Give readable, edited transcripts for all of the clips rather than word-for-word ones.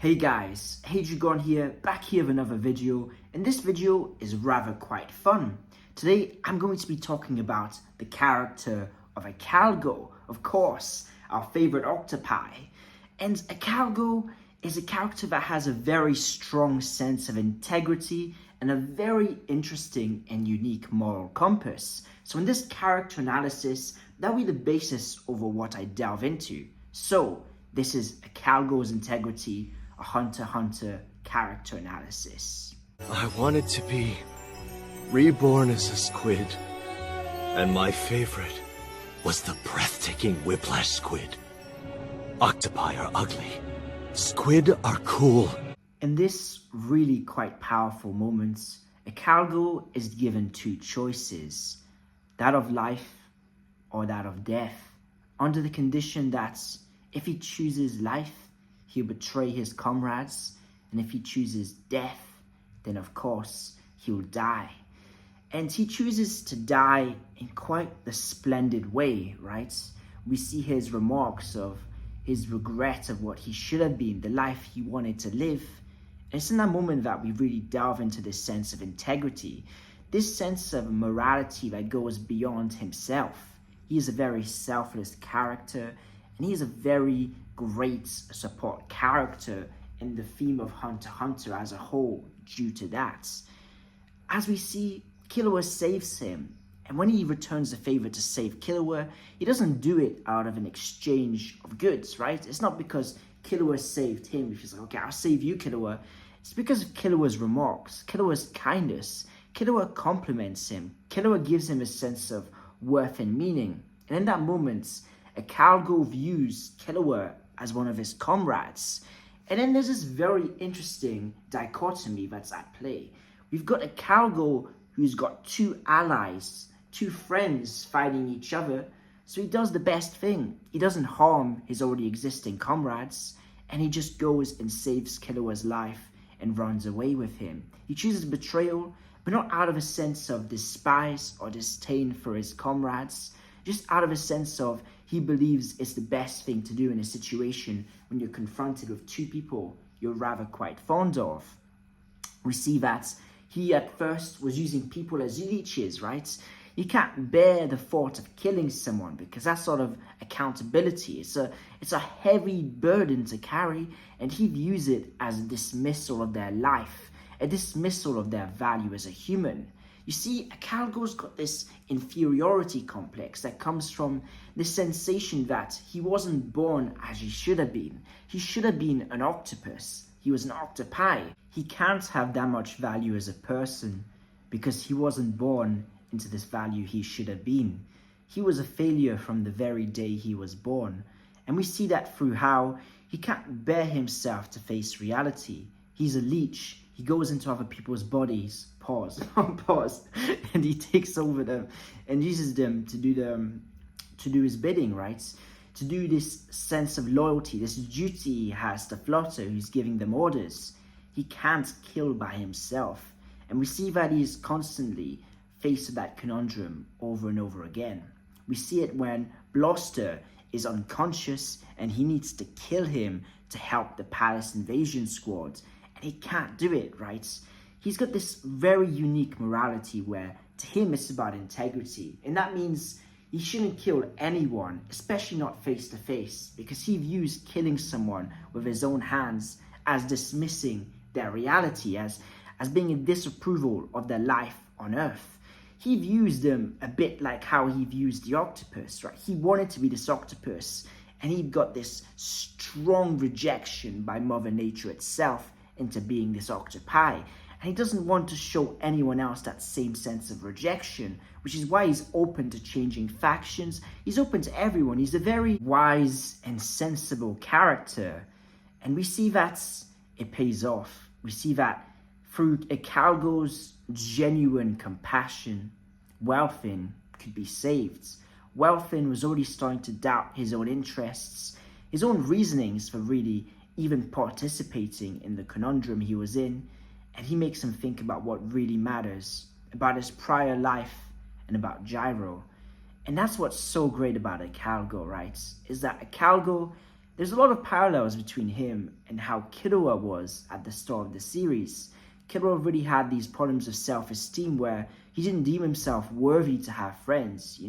Hey guys, Hadrigon here, back here with another video, and this video is rather quite fun. Today I'm going to be talking about the character of Ikalgo, of course, our favorite octopi. And Ikalgo is a character that has a very strong sense of integrity and a very interesting and unique moral compass. So in this character analysis, that will be the basis over what I delve into. So this is Ikalgo's integrity, a Hunter x Hunter character analysis. I wanted to be reborn as a squid, and my favorite was the breathtaking whiplash squid. Octopi are ugly. Squid are cool. In this really quite powerful moment, Ikalgo is given two choices, that of life or that of death, under the condition that if he chooses life, he'll betray his comrades, and if he chooses death, then of course he'll die. And he chooses to die in quite the splendid way, right? We see his remarks of his regret of what he should have been, the life he wanted to live. And it's in that moment that we really delve into this sense of integrity, this sense of morality that goes beyond himself. He is a very selfless character, and he is a very great support character in the theme of Hunter x Hunter as a whole due to that. As we see, Killua saves him, and when he returns the favor to save Killua, he doesn't do it out of an exchange of goods, right? It's not because Killua saved him, if he's like, okay, I'll save you, Killua. It's because of Killua's remarks, Killua's kindness. Killua compliments him. Killua gives him a sense of worth and meaning. And in that moment, Ikalgo views Killua as one of his comrades. And then there's this very interesting dichotomy that's at play. We've got Ikalgo who's got two allies, two friends fighting each other. So he does the best thing. He doesn't harm his already existing comrades, and he just goes and saves Killua's life and runs away with him. He chooses betrayal, but not out of a sense of despise or disdain for his comrades, just out of a sense of he believes it's the best thing to do in a situation when you're confronted with two people you're rather quite fond of. We see that he at first was using people as leeches, right? You can't bear the thought of killing someone because that's sort of accountability. It's a heavy burden to carry, and he views it as a dismissal of their life, a dismissal of their value as a human. You see, Ikalgo's got this inferiority complex that comes from the sensation that he wasn't born as he should have been. He should have been an octopus. He was an octopi. He can't have that much value as a person because he wasn't born into this value he should have been. He was a failure from the very day he was born. And we see that through how he can't bear himself to face reality. He's a leech. He goes into other people's bodies, pause, and he takes over them and uses them to do his bidding, right? To do this sense of loyalty, this duty he has to Flutter, who's giving them orders. He can't kill by himself. And we see that he is constantly faced with that conundrum over and over again. We see it when Bloster is unconscious and he needs to kill him to help the palace invasion squad. And he can't do it, right? He's got this very unique morality where to him it's about integrity. And that means he shouldn't kill anyone, especially not face to face, because he views killing someone with his own hands as dismissing their reality, as being a disapproval of their life on Earth. He views them a bit like how he views the octopus, right? He wanted to be this octopus, and he got this strong rejection by Mother Nature itself into being this octopi. And he doesn't want to show anyone else that same sense of rejection, which is why he's open to changing factions. He's open to everyone. He's a very wise and sensible character. And we see that it pays off. We see that through Ikalgo's genuine compassion, Welfin could be saved. Welfin was already starting to doubt his own interests, his own reasonings for really even participating in the conundrum he was in, and he makes him think about what really matters, about his prior life and about Gyro. And that's what's so great about Ikalgo, right? Is that Ikalgo There's a lot of parallels between him and how Killua was at the start of the series. Killua already had these problems of self-esteem where he didn't deem himself worthy to have friends.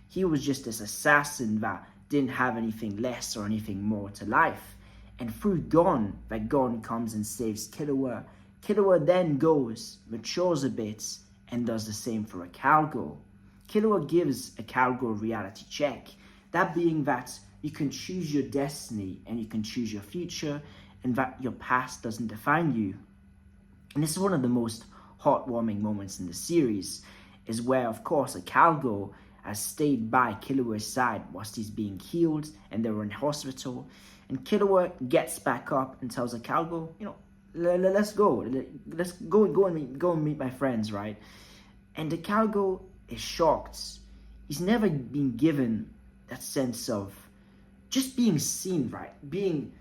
He was just this assassin that didn't have anything less or anything more to life. And through Gon, that Gon comes and saves Killua. Killua then goes, matures a bit, and does the same for Ikalgo. Killua gives Ikalgo a reality check, that being that you can choose your destiny and you can choose your future, and that your past doesn't define you. And this is one of the most heartwarming moments in the series, is where, of course, Ikalgo has stayed by Killua's side whilst he's being healed and they were in hospital. And Killua gets back up and tells Ikalgo, let's go. Let's go and meet my friends, right? And Ikalgo is shocked. He's never been given that sense of just being seen, right? Being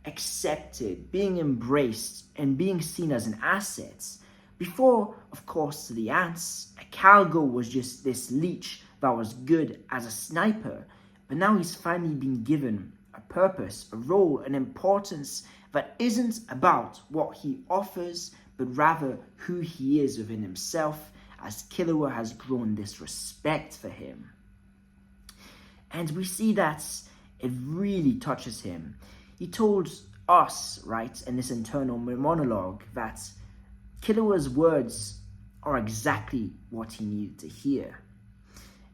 accepted, being embraced, and being seen as an asset. Before, of course, to the ants, Ikalgo was just this leech that was good as a sniper. But now he's finally been given a purpose, a role, an importance that isn't about what he offers, but rather who he is within himself, as Killua has grown this respect for him. And we see that it really touches him. He told us, right, in this internal monologue, that Killua's words are exactly what he needed to hear.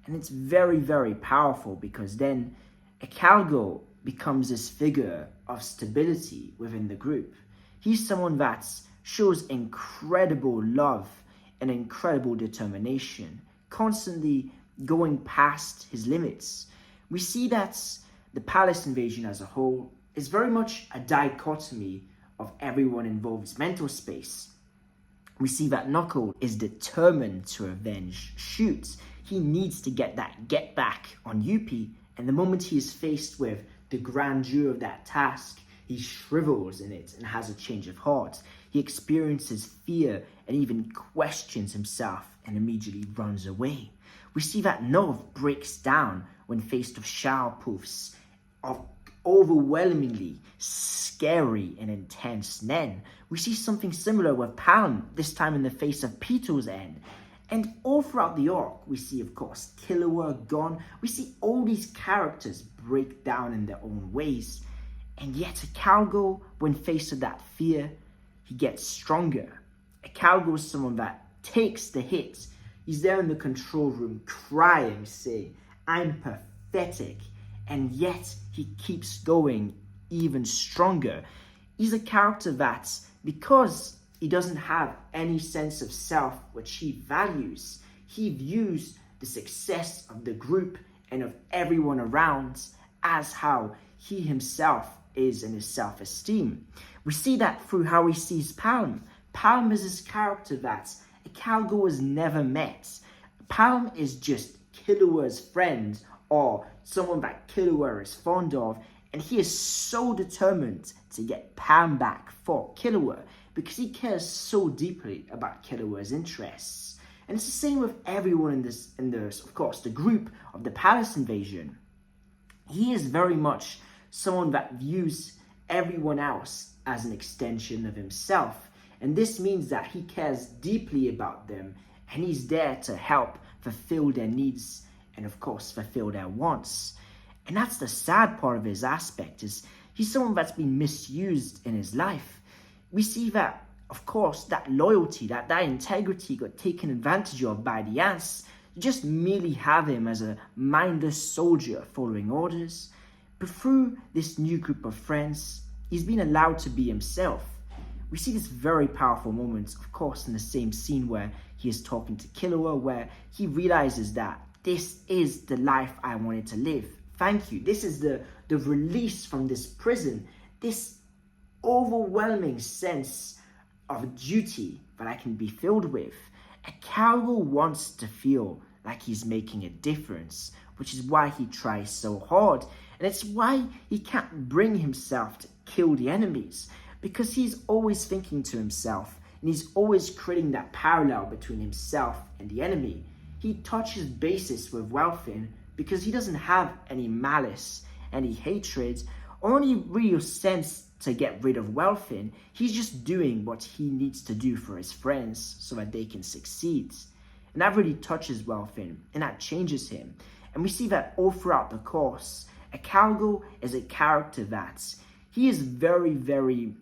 And it's very, very powerful, because then Ikalgo becomes this figure of stability within the group. He's someone that shows incredible love and incredible determination, constantly going past his limits. We see that the palace invasion as a whole is very much a dichotomy of everyone involved's mental space. We see that Knuckle is determined to avenge Shoot. He needs to get that get back on Yuppie, and the moment he is faced with the grandeur of that task, he shrivels in it and has a change of heart. He experiences fear and even questions himself and immediately runs away. We see that Nov breaks down when faced with shower poofs of overwhelmingly scary and intense Nen. We see something similar with Palm, this time in the face of Pito's end. And all throughout the arc, we see, of course, Killua, Gon. We see all these characters break down in their own ways. And yet Ikalgo, when faced with that fear, he gets stronger. Ikalgo is someone that takes the hit. He's there in the control room crying, saying, I'm pathetic. And yet he keeps going even stronger. He's a character that, because he doesn't have any sense of self which he values, he views the success of the group and of everyone around as how he himself is in his self-esteem. We see that through how he sees Palm. Palm is this character that Ikalgo has never met. Palm is just Killua's friend, or someone that Killua is fond of, and he is so determined to get Palm back for Killua because he cares so deeply about Killua's interests. And it's the same with everyone in this, of course, the group of the palace invasion. He is very much someone that views everyone else as an extension of himself. And this means that he cares deeply about them, and he's there to help fulfill their needs and, of course, fulfill their wants. And that's the sad part of his aspect, is he's someone that's been misused in his life. We see that, of course, that loyalty, that integrity got taken advantage of by the ants. Just merely have him as a mindless soldier following orders. But through this new group of friends, he's been allowed to be himself. We see this very powerful moment, of course, in the same scene where he is talking to Killua, where he realizes that this is the life I wanted to live. Thank you. This is the release from this prison, this overwhelming sense of duty that I can be filled with. Ikalgo wants to feel like he's making a difference, which is why he tries so hard. And it's why he can't bring himself to kill the enemies, because he's always thinking to himself, and he's always creating that parallel between himself and the enemy. He touches bases with Welfin because he doesn't have any malice, any hatred, or any real sense to get rid of Welfin. He's just doing what he needs to do for his friends so that they can succeed. And that really touches Welfin, and that changes him. And we see that all throughout the course. Ikalgo is a character that he is very, very...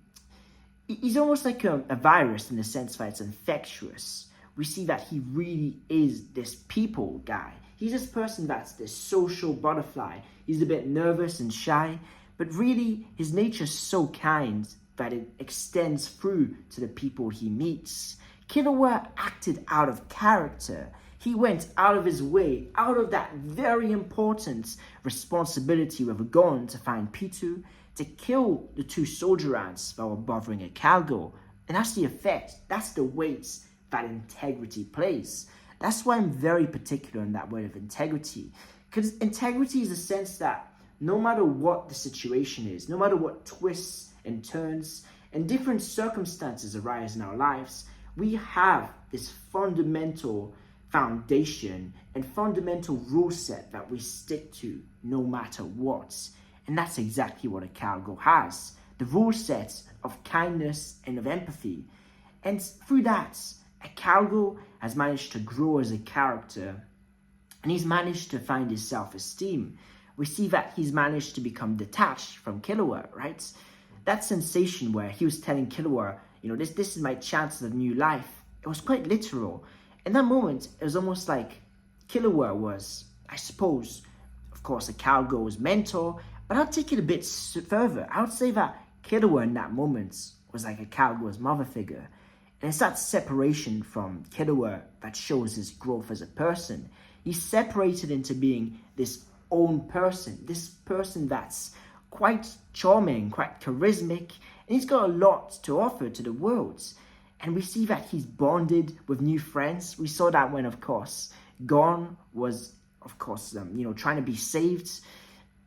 He's almost like a virus in the sense that it's infectious. We see that he really is this people guy. He's this person that's this social butterfly. He's a bit nervous and shy, but really his nature's so kind that it extends through to the people he meets. Killua acted out of character. He went out of his way, out of that very important responsibility with a gun to find Pitu, to kill the two soldier ants that were bothering Ikalgo. And that's the effect, that's the weight that integrity plays. That's why I'm very particular in that word of integrity. Because integrity is a sense that no matter what the situation is, no matter what twists and turns and different circumstances arise in our lives, we have this fundamental foundation and fundamental rule set that we stick to no matter what. And that's exactly what Ikalgo has. The rule set of kindness and of empathy. And through that, Ikalgo has managed to grow as a character, and he's managed to find his self-esteem. We see that he's managed to become detached from Killua, right? That sensation where he was telling Killua, this is my chance of a new life. It was quite literal. In that moment, it was almost like Killua was, I suppose, of course, Ikalgo's mentor, but I'll take it a bit further. I would say that Killua in that moment was like Ikalgo's mother figure. And it's that separation from Killua that shows his growth as a person. He's separated into being this own person, this person that's quite charming, quite charismatic, and he's got a lot to offer to the world. And we see that he's bonded with new friends. We saw that when, of course, Gon was, of course, trying to be saved.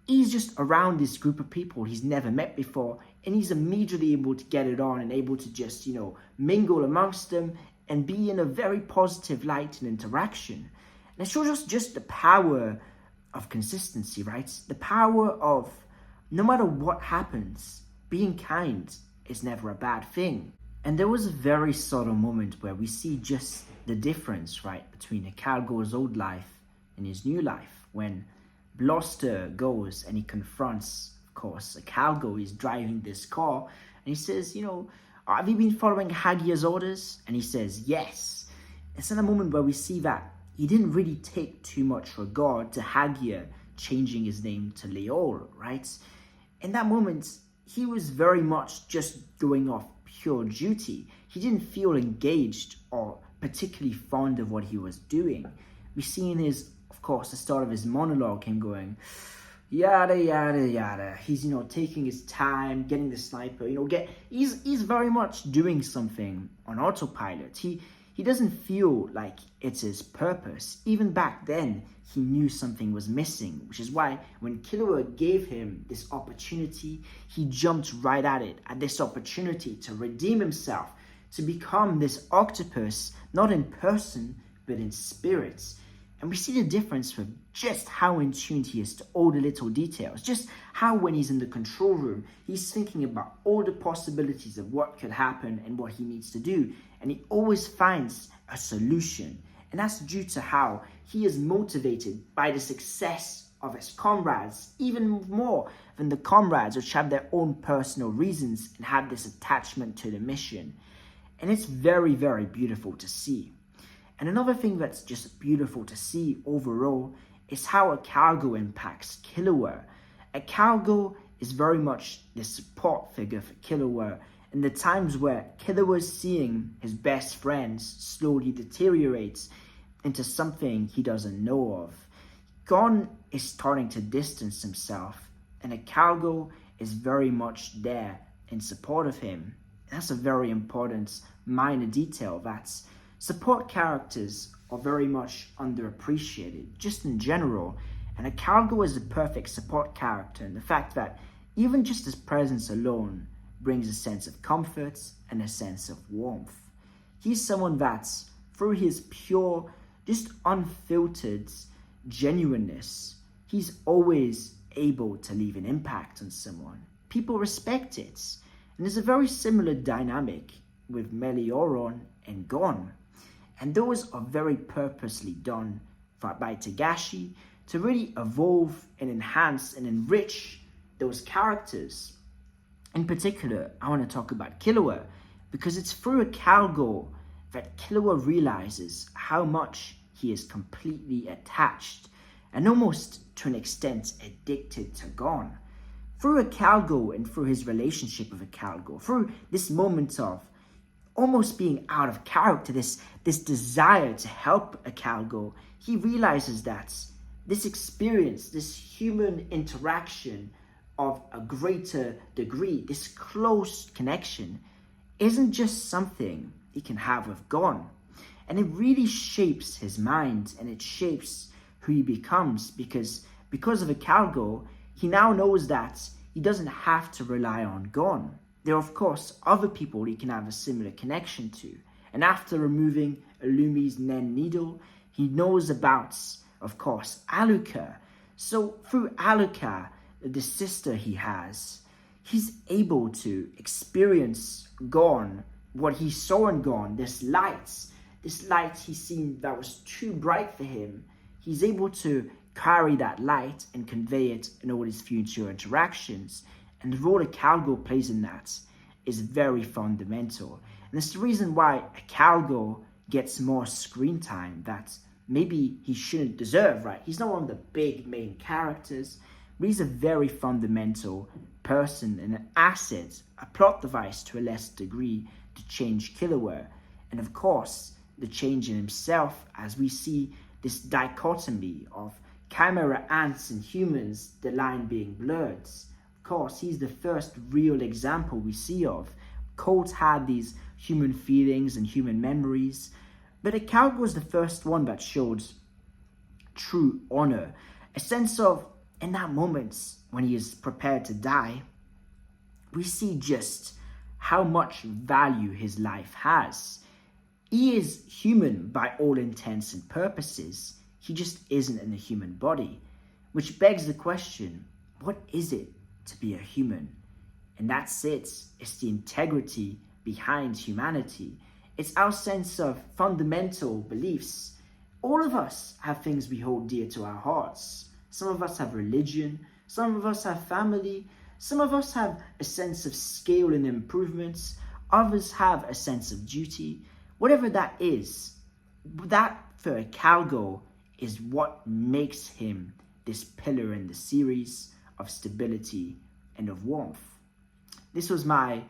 He's just around this group of people he's never met before, and he's immediately able to get it on and able to just, mingle amongst them and be in a very positive light and interaction. And it shows us just the power of consistency, right? The power of, no matter what happens, being kind is never a bad thing. And there was a very subtle moment where we see just the difference, right, between Ikalgo's old life and his new life. When Bluster goes and he confronts, of course, Ikalgo. He's driving this car, and he says, have you been following Hagia's orders? And he says, yes. It's in a moment where we see that he didn't really take too much regard to Hagia changing his name to Leol, right? In that moment, he was very much just going off pure duty. He didn't feel engaged or particularly fond of what he was doing. We see in his, of course, the start of his monologue, him going, yada, yada, yada. He's, taking his time, getting the sniper, he's very much doing something on autopilot. He doesn't feel like it's his purpose. Even back then, he knew something was missing, which is why when Killua gave him this opportunity, he jumped right at it, at this opportunity to redeem himself, to become this octopus, not in person, but in spirit. And we see the difference with just how in tune he is to all the little details. Just how when he's in the control room, he's thinking about all the possibilities of what could happen and what he needs to do. And he always finds a solution. And that's due to how he is motivated by the success of his comrades, even more than the comrades which have their own personal reasons and have this attachment to the mission. And it's very, very beautiful to see. And another thing that's just beautiful to see overall is how Ikalgo impacts Killua. Ikalgo is very much the support figure for Killua in the times where Killua is seeing his best friends slowly deteriorate into something he doesn't know of. Gon is starting to distance himself, and Ikalgo is very much there in support of him. And that's a very important minor detail that's support characters are very much underappreciated, just in general, and Ikalgo is the perfect support character in the fact that even just his presence alone brings a sense of comfort and a sense of warmth. He's someone that's, through his pure, just unfiltered genuineness, he's always able to leave an impact on someone, people respect it. And there's a very similar dynamic with Melioron and Gon. And those are very purposely done by Togashi to really evolve and enhance and enrich those characters. In particular, I want to talk about Killua, because it's through Ikalgo that Killua realizes how much he is completely attached and almost to an extent addicted to Gon. Through Ikalgo and through his relationship with Ikalgo, through this moment of almost being out of character, this desire to help Ikalgo, he realizes that this experience, this human interaction of a greater degree, this close connection, isn't just something he can have with Gon. And it really shapes his mind, and it shapes who he becomes, because of Ikalgo, he now knows that he doesn't have to rely on Gon. There are, of course, other people he can have a similar connection to. And after removing Illumi's Nen needle, he knows about, of course, Aluka. So through Aluka, the sister he has, he's able to experience Gon, what he saw in Gon, this light he seen that was too bright for him. He's able to carry that light and convey it in all his future interactions. And the role Ikalgo plays in that is very fundamental. And it's the reason why Ikalgo gets more screen time that maybe he shouldn't deserve, right? He's not one of the big main characters, but he's a very fundamental person and an asset, a plot device to a less degree to change Killua. And of course, the change in himself, as we see this dichotomy of chimera ants and humans, the line being blurred. Of course, he's the first real example we see of. Colt had these human feelings and human memories, but Ikalgo was the first one that showed true honor, a sense of, in that moment when he is prepared to die, we see just how much value his life has. He is human by all intents and purposes. He just isn't in a human body, which begs the question, what is it to be a human? And that's it. It's the integrity behind humanity. It's our sense of fundamental beliefs. All of us have things we hold dear to our hearts. Some of us have religion. Some of us have family. Some of us have a sense of scale and improvements. Others have a sense of duty. Whatever that is, that for Ikalgo is what makes him this pillar in the series of stability and of warmth. This was my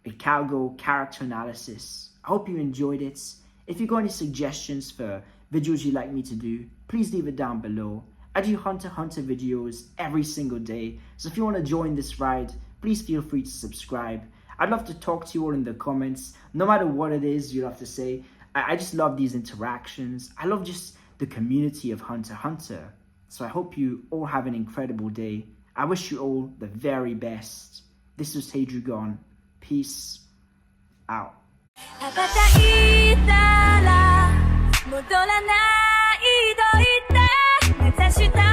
Ikalgo character analysis. I hope you enjoyed it. If you got any suggestions for videos you'd like me to do, please leave it down below. I do Hunter x Hunter videos every single day, so if you want to join this ride, please feel free to subscribe. I'd love to talk to you all in the comments, no matter what it is you'd have to say. I just love these interactions. I love just the community of Hunter x Hunter. So I hope you all have an incredible day. I wish you all the very best. This was Hadrugon. Peace out. 羽ばたいたら戻らないと言って目指した